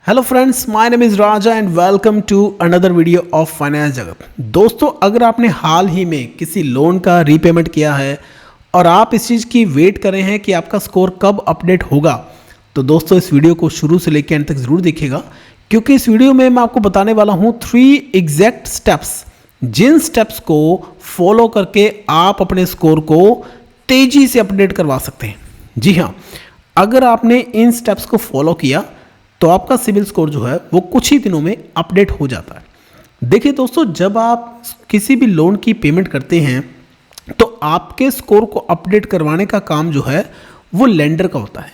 Hello friends, my name is Raja and welcome to another video of finance Jagat. दोस्तों, अगर आपने हाल ही में किसी लोन का रीपेमेंट किया है और आप इस चीज़ की वेट कर रहे हैं कि आपका स्कोर कब अपडेट होगा, तो दोस्तों इस वीडियो को शुरू से लेकर अंत तक ज़रूर देखिएगा, क्योंकि इस वीडियो में मैं आपको बताने वाला हूँ 3 एग्जैक्ट स्टेप्स, जिन स्टेप्स को फॉलो करके आप अपने स्कोर को तेज़ी से अपडेट करवा सकते हैं। जी हाँ, अगर आपने इन स्टेप्स को फॉलो किया तो आपका सिबिल स्कोर जो है वो कुछ ही दिनों में अपडेट हो जाता है। देखिए दोस्तों, जब आप किसी भी लोन की पेमेंट करते हैं तो आपके स्कोर को अपडेट करवाने का काम जो है वो लेंडर का होता है।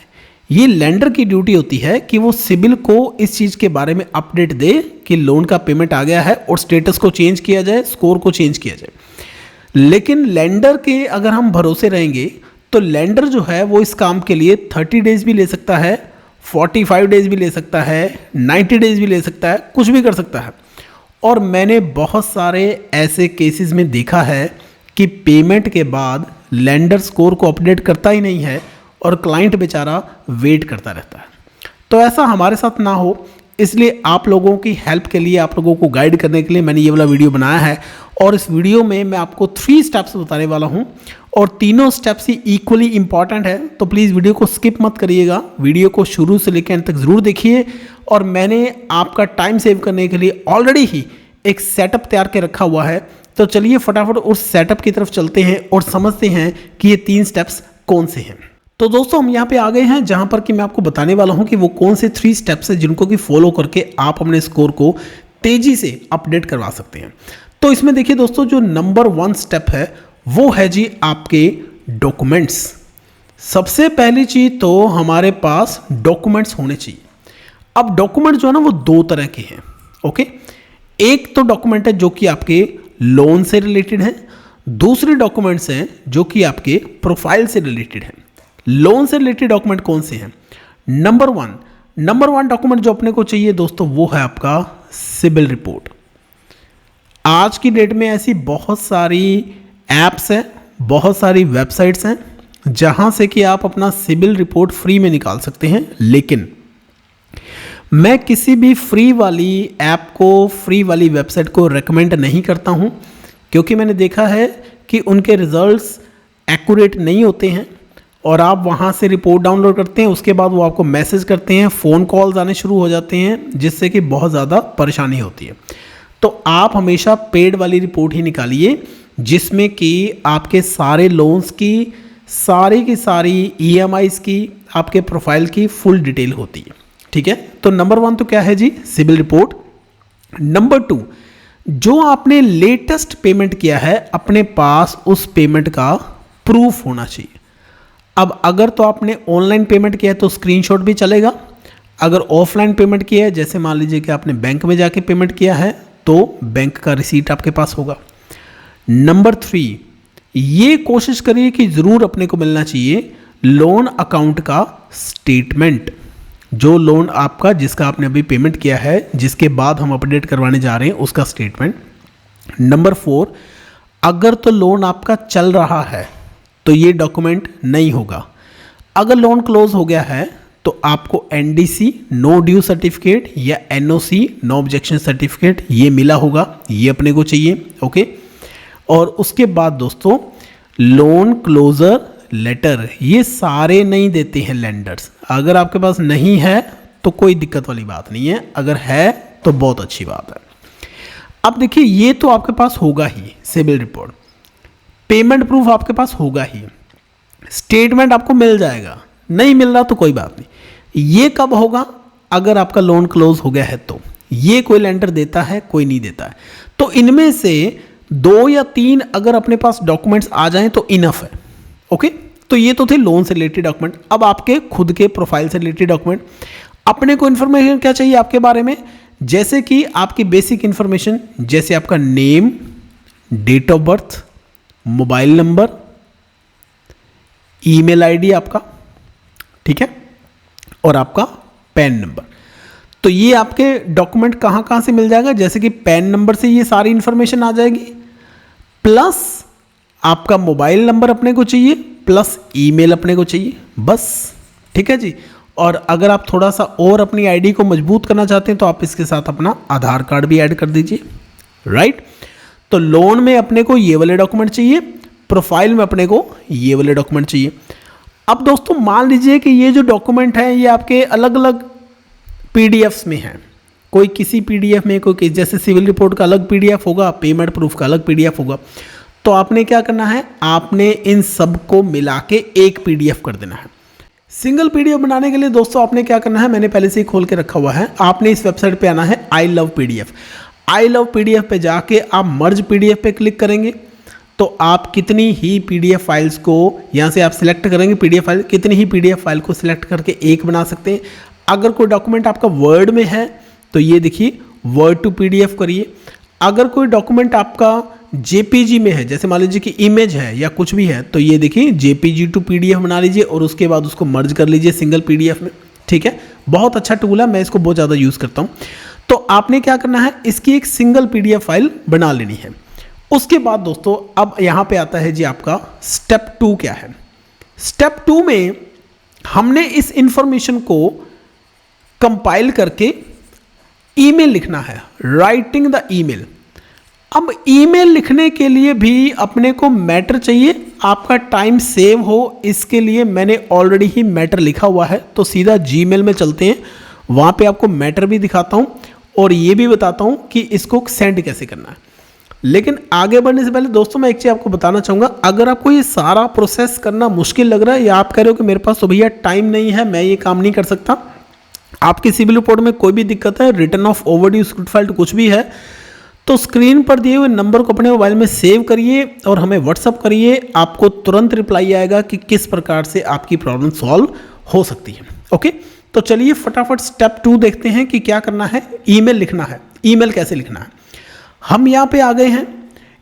ये लेंडर की ड्यूटी होती है कि वो सिबिल को इस चीज़ के बारे में अपडेट दे कि लोन का पेमेंट आ गया है और स्टेटस को चेंज किया जाए, स्कोर को चेंज किया जाए। लेकिन लेंडर के अगर हम भरोसे रहेंगे तो लेंडर जो है वो इस काम के लिए 30 डेज भी ले सकता है, 45 डेज भी ले सकता है, 90 डेज भी ले सकता है, कुछ भी कर सकता है। और मैंने बहुत सारे ऐसे केसेस में देखा है कि पेमेंट के बाद लेंडर स्कोर को अपडेट करता ही नहीं है और क्लाइंट बेचारा वेट करता रहता है। तो ऐसा हमारे साथ ना हो, इसलिए आप लोगों की हेल्प के लिए, आप लोगों को गाइड करने के लिए मैंने ये वाला वीडियो बनाया है। और इस वीडियो में मैं आपको 3 स्टेप्स बताने वाला हूँ और तीनों स्टेप्स ही इक्वली इंपॉर्टेंट है। तो प्लीज़ वीडियो को स्किप मत करिएगा, वीडियो को शुरू से लेकर अंत तक ज़रूर देखिए। और मैंने आपका टाइम सेव करने के लिए ऑलरेडी ही एक सेटअप तैयार के रखा हुआ है। तो चलिए फटाफट उस सेटअप की तरफ चलते हैं और समझते हैं कि ये 3 स्टेप्स कौन से हैं। तो दोस्तों, हम यहाँ पे आ गए हैं जहाँ पर कि मैं आपको बताने वाला हूँ कि वो कौन से 3 स्टेप्स हैं जिनको कि फॉलो करके आप अपने स्कोर को तेज़ी से अपडेट करवा सकते हैं। तो इसमें देखिए दोस्तों, जो नंबर 1 स्टेप है वो है जी आपके डॉक्यूमेंट्स। सबसे पहली चीज़ तो हमारे पास डॉक्यूमेंट्स होने चाहिए। अब डॉक्यूमेंट जो है ना वो 2 तरह के हैं। ओके, एक तो डॉक्यूमेंट है जो कि आपके लोन से रिलेटेड है, दूसरे डॉक्यूमेंट्स हैं जो कि आपके प्रोफाइल से रिलेटेड हैं। लोन से रिलेटेड डॉक्यूमेंट कौन से हैं? नंबर वन डॉक्यूमेंट जो अपने को चाहिए दोस्तों वो है आपका सिबिल रिपोर्ट। आज की डेट में ऐसी बहुत सारी ऐप्स हैं, बहुत सारी वेबसाइट्स हैं जहां से कि आप अपना सिबिल रिपोर्ट फ्री में निकाल सकते हैं। लेकिन मैं किसी भी फ्री वाली ऐप को, फ्री वाली वेबसाइट को रेकमेंड नहीं करता हूं, क्योंकि मैंने देखा है कि उनके रिजल्ट्स एक्यूरेट नहीं होते हैं। और आप वहाँ से रिपोर्ट डाउनलोड करते हैं, उसके बाद वो आपको मैसेज करते हैं, फ़ोन कॉल्स आने शुरू हो जाते हैं, जिससे कि बहुत ज़्यादा परेशानी होती है। तो आप हमेशा पेड वाली रिपोर्ट ही निकालिए जिसमें कि आपके सारे लोन्स की सारी EMIs की, आपके प्रोफाइल की फुल डिटेल होती है। ठीक है, तो नंबर 1 तो क्या है जी? CIBIL report. नंबर 2, जो आपने लेटेस्ट पेमेंट किया है अपने पास उस पेमेंट का प्रूफ होना चाहिए। अब अगर तो आपने ऑनलाइन पेमेंट किया है तो स्क्रीनशॉट भी चलेगा। अगर ऑफलाइन पेमेंट किया है, जैसे मान लीजिए कि आपने बैंक में जाके पेमेंट किया है, तो बैंक का रिसीट आपके पास होगा। नंबर 3, ये कोशिश करिए कि ज़रूर अपने को मिलना चाहिए लोन अकाउंट का स्टेटमेंट। जो लोन आपका, जिसका आपने अभी पेमेंट किया है, जिसके बाद हम अपडेट करवाने जा रहे हैं, उसका स्टेटमेंट। नंबर 4, अगर तो लोन आपका चल रहा है तो ये डॉक्यूमेंट नहीं होगा। अगर लोन क्लोज हो गया है तो आपको NDC नो ड्यू सर्टिफिकेट या NOC नो ऑब्जेक्शन सर्टिफिकेट ये मिला होगा, ये अपने को चाहिए। ओके, और उसके बाद दोस्तों लोन क्लोजर लेटर, ये सारे नहीं देते हैं लेंडर्स। अगर आपके पास नहीं है तो कोई दिक्कत वाली बात नहीं है, अगर है तो बहुत अच्छी बात है। अब देखिए, ये तो आपके पास होगा ही सिबिल रिपोर्ट, पेमेंट प्रूफ आपके पास होगा ही, स्टेटमेंट आपको मिल जाएगा, नहीं मिल रहा तो कोई बात नहीं। ये कब होगा? अगर आपका लोन क्लोज हो गया है तो। ये कोई लेंडर देता है, कोई नहीं देता है। तो इनमें से 2 या 3 अगर अपने पास डॉक्यूमेंट्स आ जाएं तो इनफ है। ओके, तो ये तो थे लोन से रिलेटेड डॉक्यूमेंट। अब आपके खुद के प्रोफाइल से रिलेटेड डॉक्यूमेंट। अपने को इन्फॉर्मेशन क्या चाहिए आपके बारे में? जैसे कि आपकी बेसिक इन्फॉर्मेशन, जैसे आपका name, date of birth, mobile number, email ID आपका, ठीक है, और आपका पैन नंबर। तो ये आपके डॉक्यूमेंट कहाँ से मिल जाएगा? जैसे कि पैन नंबर से ये सारी इन्फॉर्मेशन आ जाएगी, प्लस आपका मोबाइल नंबर अपने को चाहिए, प्लस ईमेल अपने को चाहिए, बस। ठीक है जी। और अगर आप थोड़ा सा और अपनी आईडी को मजबूत करना चाहते हैं तो आप इसके साथ अपना आधार कार्ड भी ऐड कर दीजिए, राइट। तो लोन में अपने को ये वाले डॉक्यूमेंट चाहिए, प्रोफाइल में अपने को ये वाले डॉक्यूमेंट चाहिए। अब दोस्तों मान लीजिए कि ये जो डॉक्यूमेंट है ये आपके अलग अलग पीडीएफ्स में है, कोई किसी पीडीएफ में, कोई जैसे सिविल रिपोर्ट का अलग पीडीएफ होगा, पेमेंट प्रूफ का अलग पीडीएफ होगा। तो आपने क्या करना है, आपने इन सब को मिला के एक पीडीएफ कर देना है। सिंगल पीडीएफ बनाने के लिए दोस्तों आपने क्या करना है, मैंने पहले से ही खोल के रखा हुआ है, आपने इस वेबसाइट पे आना है I love PDF. I love PDF पे जाके आप मर्ज पीडीएफ पे क्लिक करेंगे तो आप कितनी ही पीडीएफ फाइल्स को यहाँ से आप सिलेक्ट करेंगे, पीडीएफ फाइल, कितनी ही पीडीएफ फाइल को सिलेक्ट करके एक बना सकते हैं। अगर कोई डॉक्यूमेंट आपका वर्ड में है तो ये देखिए वर्ड टू पीडीएफ करिए। अगर कोई डॉक्यूमेंट आपका जेपीजी में है, जैसे मान लीजिए कि इमेज है या कुछ भी है, तो ये देखिए जेपीजी टू पीडीएफ बना लीजिए और उसके बाद उसको मर्ज कर लीजिए सिंगल पीडीएफ में, ठीक है। बहुत अच्छा टूल है, मैं इसको बहुत ज़्यादा यूज़ करता हूँ। तो आपने क्या करना है, इसकी एक सिंगल पीडीएफ फाइल बना लेनी है। उसके बाद दोस्तों अब यहाँ पे आता है जी आपका स्टेप 2 क्या है। स्टेप 2 में हमने इस इंफॉर्मेशन को कंपाइल करके ईमेल लिखना है, राइटिंग द ईमेल। अब ईमेल लिखने के लिए भी अपने को मैटर चाहिए, आपका टाइम सेव हो, इसके लिए मैंने ऑलरेडी ही मैटर लिखा हुआ है। तो सीधा जीमेल में चलते हैं, वहाँ पे आपको मैटर भी दिखाता हूँ और ये भी बताता हूँ कि इसको सेंड कैसे करना है। लेकिन आगे बढ़ने से पहले दोस्तों मैं एक चीज़ आपको बताना चाहूँगा, अगर आपको ये सारा प्रोसेस करना मुश्किल लग रहा है या आप कह रहे हो कि मेरे पास तो भैया टाइम नहीं है, मैं ये काम नहीं कर सकता, आपकी सिविल रिपोर्ट में कोई भी दिक्कत है, return of overdue script file कुछ भी है, तो स्क्रीन पर दिए हुए नंबर को अपने मोबाइल में सेव करिए और हमें व्हाट्सअप करिए। आपको तुरंत रिप्लाई आएगा कि किस प्रकार से आपकी प्रॉब्लम सॉल्व हो सकती है। ओके, तो चलिए फटाफट स्टेप 2 देखते हैं कि क्या करना है। ईमेल लिखना है। ईमेल कैसे लिखना है, हम यहाँ पे आ गए हैं,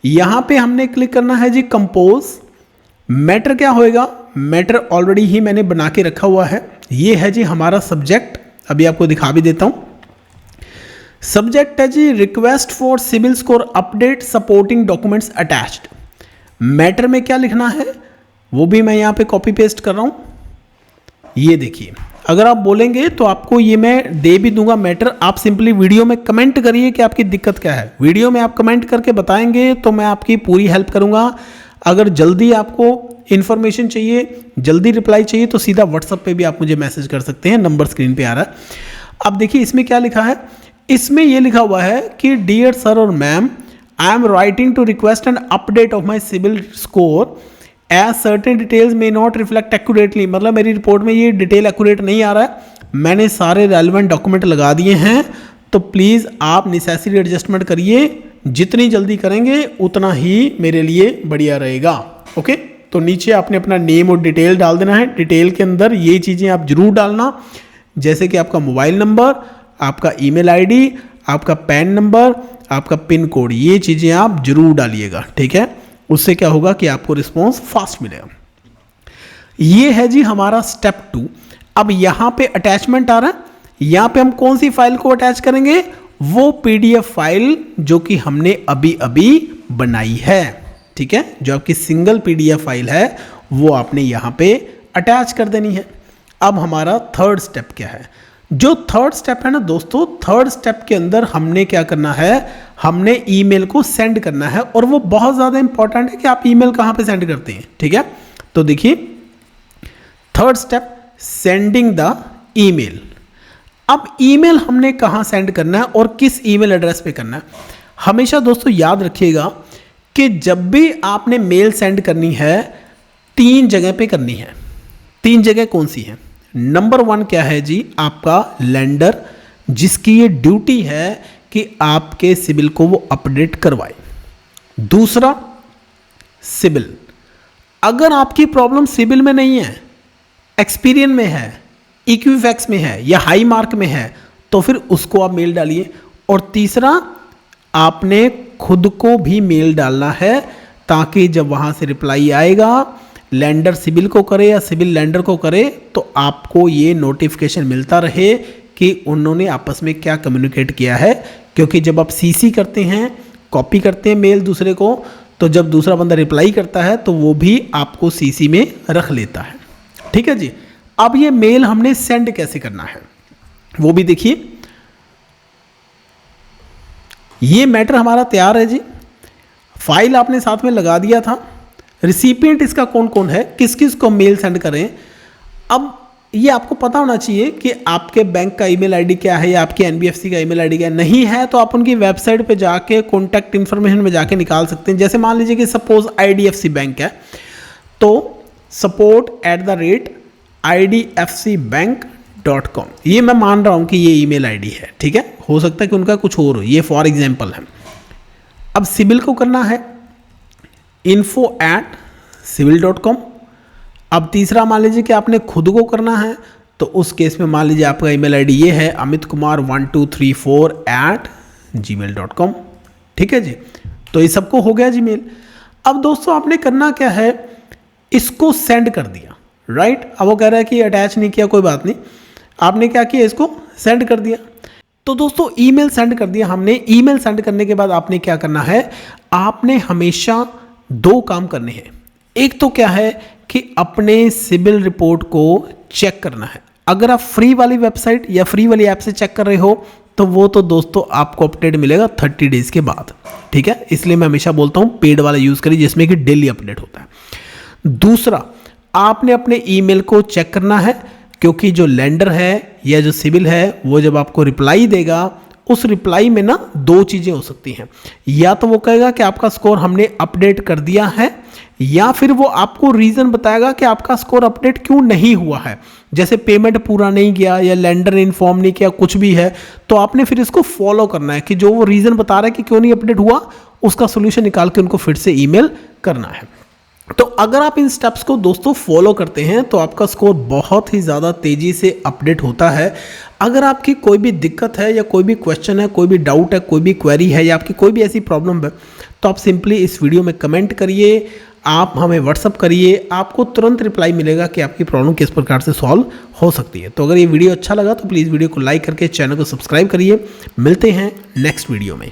यहाँ पे हमने क्लिक करना है जी कंपोज। मैटर क्या होएगा, मैटर ऑलरेडी ही मैंने बना के रखा हुआ है, ये है जी हमारा सब्जेक्ट, अभी आपको दिखा भी देता हूँ। सब्जेक्ट है जी request for civil score update supporting documents attached. Matter में क्या लिखना है वो भी मैं यहाँ पे कॉपी पेस्ट कर रहा हूँ। ये देखिए, अगर आप बोलेंगे तो आपको ये मैं दे भी दूंगा मैटर, आप सिंपली वीडियो में कमेंट करिए कि आपकी दिक्कत क्या है। वीडियो में आप कमेंट करके बताएंगे तो मैं आपकी पूरी हेल्प करूंगा। अगर जल्दी आपको इन्फॉर्मेशन चाहिए, जल्दी रिप्लाई चाहिए, तो सीधा व्हाट्सएप पे भी आप मुझे मैसेज कर सकते हैं, नंबर स्क्रीन पे आ रहा है। अब देखिए इसमें क्या लिखा है, इसमें ये लिखा हुआ है कि डियर सर और ma'am, I am writing to request an update of my civil score as certain details may not reflect accurately. मतलब मेरी रिपोर्ट में ये डिटेल एक्यूरेट नहीं आ रहा है, मैंने सारे रेलिवेंट डॉक्यूमेंट लगा दिए हैं, तो प्लीज़ आप नेसेसरी एडजस्टमेंट करिए, जितनी जल्दी करेंगे उतना ही मेरे लिए बढ़िया रहेगा। ओके, तो नीचे आपने अपना नेम और डिटेल डाल देना है। डिटेल के अंदर ये चीज़ें आप जरूर डालना, जैसे कि आपका मोबाइल नंबर, आपका ईमेल आईडी, आपका पैन नंबर, आपका पिन कोड, ये चीज़ें आप जरूर डालिएगा, ठीक है। उससे क्या होगा कि आपको रिस्पॉन्स फास्ट मिलेगा। ये है जी हमारा स्टेप 2। अब यहाँ पे अटैचमेंट आ रहा है, यहाँ पे हम कौन सी फाइल को अटैच करेंगे, वो पीडीएफ फाइल जो कि हमने अभी अभी बनाई है, ठीक है। जो आपकी सिंगल पीडीएफ फाइल है वो आपने यहाँ पे अटैच कर देनी है। अब हमारा थर्ड स्टेप क्या है, जो थर्ड स्टेप है ना दोस्तों, थर्ड स्टेप के अंदर हमने क्या करना है, हमने ईमेल को सेंड करना है, और वो बहुत ज़्यादा इंपॉर्टेंट है कि आप ईमेल कहाँ पे सेंड करते हैं, ठीक है। तो देखिए third step, sending the email. अब ईमेल हमने कहाँ सेंड करना है और किस ईमेल एड्रेस पे करना है। हमेशा दोस्तों याद रखिएगा कि जब भी आपने मेल सेंड करनी है 3 जगह पे करनी है। 3 जगह कौन सी है, नंबर 1 क्या है जी, आपका लेंडर, जिसकी ये ड्यूटी है कि आपके सिबिल को वो अपडेट करवाए। दूसरा सिबिल, अगर आपकी प्रॉब्लम सिबिल में नहीं है, एक्सपीरियन में है, इक्विफैक्स में है या हाई मार्क में है, तो फिर उसको आप मेल डालिए। और तीसरा, आपने खुद को भी मेल डालना है, ताकि जब वहां से रिप्लाई आएगा, लैंडर सिबिल को करे या सिबिल लैंडर को करे, तो आपको ये नोटिफिकेशन मिलता रहे कि उन्होंने आपस में क्या कम्युनिकेट किया है। क्योंकि जब आप सीसी करते हैं, कॉपी करते हैं मेल दूसरे को, तो जब दूसरा बंदा रिप्लाई करता है तो वो भी आपको सीसी में रख लेता है, ठीक है जी। अब ये मेल हमने सेंड कैसे करना है वो भी देखिए। ये मैटर हमारा तैयार है जी, फाइल आपने साथ में लगा दिया था। रिसिपिएंट इसका कौन कौन है, किस किस को मेल सेंड करें। अब ये आपको पता होना चाहिए कि आपके बैंक का ईमेल आईडी क्या है या आपके एनबीएफसी का ईमेल आईडी क्या है। नहीं है तो आप उनकी वेबसाइट पे जाके कॉन्टैक्ट इन्फॉर्मेशन में जाके निकाल सकते हैं। जैसे मान लीजिए कि सपोज आईडीएफसी बैंक है तो support@idfcbank.com, ये मैं मान रहा हूँ कि ये ईमेल आईडी है, ठीक है। हो सकता है कि उनका कुछ और हो, ये फॉर एग्जाम्पल है। अब सिविल को करना है info@civil.com। अब तीसरा मान लीजिए कि आपने खुद को करना है तो उस केस में मान लीजिए आपका ईमेल आईडी ये है amitkumar1234@gmail.com, ठीक है जी। तो ये सबको हो गया जी मेल। अब दोस्तों आपने करना क्या है, इसको सेंड कर दिया, राइट। अब वो कह रहा है कि अटैच नहीं किया, कोई बात नहीं, आपने क्या किया, इसको सेंड कर दिया। तो दोस्तों ईमेल सेंड कर दिया हमने। ईमेल सेंड करने के बाद आपने क्या करना है, आपने हमेशा 2 काम करने हैं। एक तो क्या है कि अपने सिबिल रिपोर्ट को चेक करना है। अगर आप फ्री वाली वेबसाइट या फ्री वाली ऐप से चेक कर रहे हो तो वो तो दोस्तों आपको अपडेट मिलेगा 30 डेज के बाद, ठीक है। इसलिए मैं हमेशा बोलता हूँ पेड वाला यूज़ करिए जिसमें कि डेली अपडेट होता है। दूसरा, आपने अपने ईमेल को चेक करना है, क्योंकि जो लेंडर है या जो सिविल है वो जब आपको रिप्लाई देगा, उस रिप्लाई में ना 2 चीज़ें हो सकती हैं। या तो वो कहेगा कि आपका स्कोर हमने अपडेट कर दिया है, या फिर वो आपको रीज़न बताएगा कि आपका स्कोर अपडेट क्यों नहीं हुआ है। जैसे पेमेंट पूरा नहीं किया या लेंडर ने इन्फॉर्म नहीं किया, कुछ भी है, तो आपने फिर इसको फॉलो करना है कि जो वो रीज़न बता रहा है कि क्यों नहीं अपडेट हुआ, उसका सोल्यूशन निकाल के उनको फिर से ईमेल करना है। तो अगर आप इन स्टेप्स को दोस्तों फॉलो करते हैं तो आपका स्कोर बहुत ही ज़्यादा तेज़ी से अपडेट होता है। अगर आपकी कोई भी दिक्कत है या कोई भी क्वेश्चन है, कोई भी डाउट है, कोई भी क्वेरी है या आपकी कोई भी ऐसी प्रॉब्लम है, तो आप सिंपली इस वीडियो में कमेंट करिए, आप हमें व्हाट्सअप करिए, आपको तुरंत रिप्लाई मिलेगा कि आपकी प्रॉब्लम किस प्रकार से सॉल्व हो सकती है। तो अगर ये वीडियो अच्छा लगा तो प्लीज़ वीडियो को लाइक करके चैनल को सब्सक्राइब करिए। मिलते हैं नेक्स्ट वीडियो में।